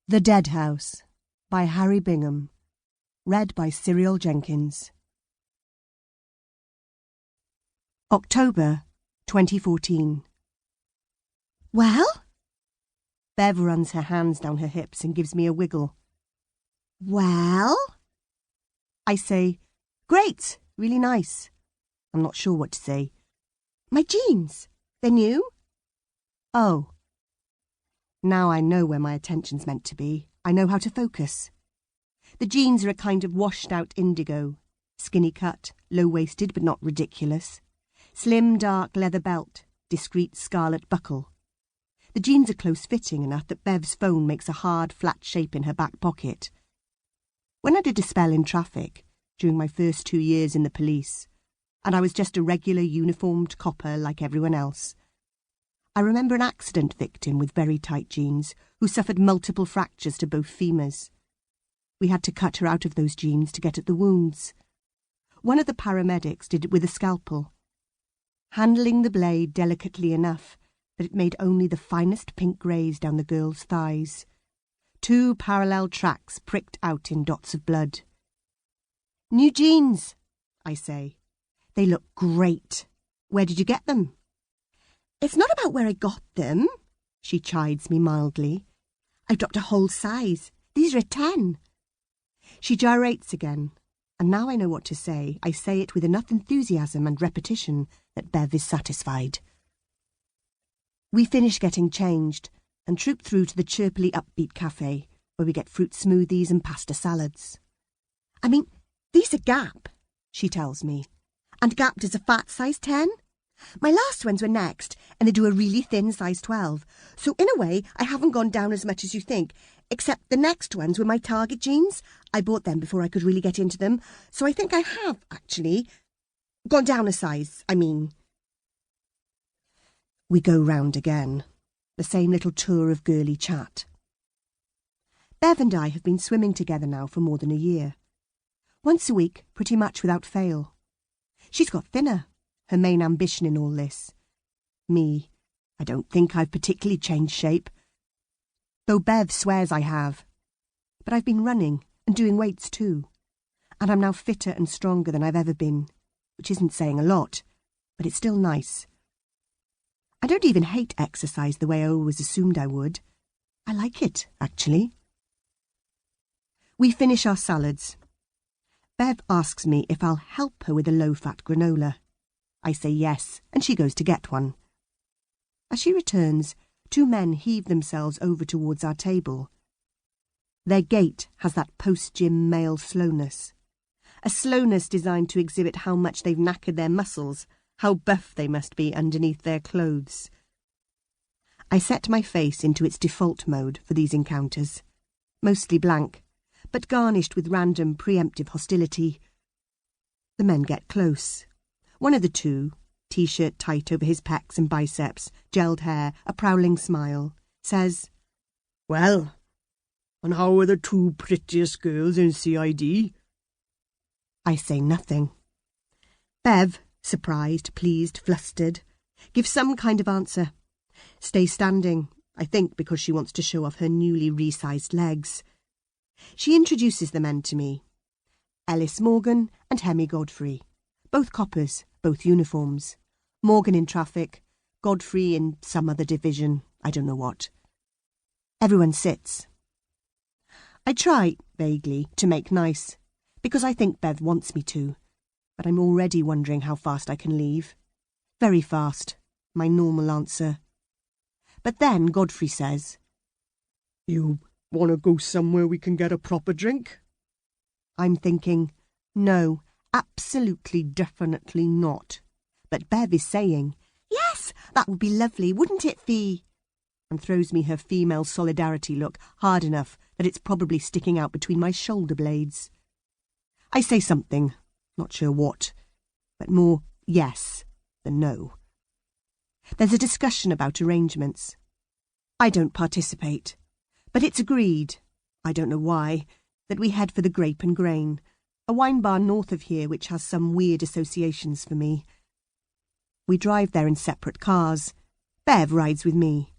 The Dead House by Harry Bingham. Read by Cyril Jenkins. October 2014. Well? Bev runs her hands down her hips and gives me a wiggle. Well? I say, great, really nice. I'm not sure what to say. My jeans, they're new? Oh. Now I know where my attention's meant to be. I know how to focus. The jeans are a kind of washed-out indigo. Skinny cut, low-waisted but not ridiculous. Slim, dark leather belt, discreet scarlet buckle. The jeans are close-fitting enough that Bev's phone makes a hard, flat shape in her back pocket. When I did a spell in traffic, during my first 2 years in the police, and I was just a regular uniformed copper like everyone else, I remember an accident victim with very tight jeans who suffered multiple fractures to both femurs. We had to cut her out of those jeans to get at the wounds. One of the paramedics did it with a scalpel, handling the blade delicately enough that it made only the finest pink graze down the girl's thighs. 2 parallel tracks pricked out in dots of blood. New jeans, I say. They look great. Where did you get them? It's not about where I got them, she chides me mildly. I've dropped a whole size. These are a 10. She gyrates again, and now I know what to say. I say it with enough enthusiasm and repetition that Bev is satisfied. We finish getting changed and troop through to the chirpily upbeat cafe, where we get fruit smoothies and pasta salads. I mean, these are Gap, she tells me, and Gap does a fat size 10. My last ones were Next, and they do a really thin size 12. So in a way, I haven't gone down as much as you think, except the Next ones were my Target jeans. I bought them before I could really get into them, so I think I have, actually, gone down a size, I mean. We go round again, the same little tour of girly chat. Bev and I have been swimming together now for more than a year. Once a week, pretty much without fail. She's got thinner. Her main ambition in all this. Me, I don't think I've particularly changed shape, though Bev swears I have. But I've been running and doing weights too, and I'm now fitter and stronger than I've ever been, which isn't saying a lot, but it's still nice. I don't even hate exercise the way I always assumed I would. I like it, actually. We finish our salads. Bev asks me if I'll help her with a low-fat granola. I say yes, and she goes to get one. As she returns, 2 men heave themselves over towards our table. Their gait has that post-gym male slowness. A slowness designed to exhibit how much they've knackered their muscles, how buff they must be underneath their clothes. I set my face into its default mode for these encounters, mostly blank, but garnished with random preemptive hostility. The men get close. One of the 2, T-shirt tight over his pecs and biceps, gelled hair, a prowling smile, says, "Well, and how are the 2 prettiest girls in CID?" I say nothing. Bev, surprised, pleased, flustered, gives some kind of answer. Stays standing, I think because she wants to show off her newly resized legs. She introduces the men to me. Ellis Morgan and Hemi Godfrey. Both coppers, both uniforms. Morgan in traffic, Godfrey in some other division, I don't know what. Everyone sits. I try, vaguely, to make nice, because I think Bev wants me to, but I'm already wondering how fast I can leave. Very fast, my normal answer. But then Godfrey says, "You want to go somewhere we can get a proper drink?" I'm thinking, no, absolutely, definitely not. But Bev is saying, "Yes, that would be lovely, wouldn't it, Fee?" and throws me her female solidarity look hard enough that it's probably sticking out between my shoulder blades. I say something, not sure what, but more yes than no. There's a discussion about arrangements. I don't participate, but it's agreed, I don't know why, that we head for the Grape and Grain, a wine bar north of here which has some weird associations for me. We drive there in separate cars. Bev rides with me.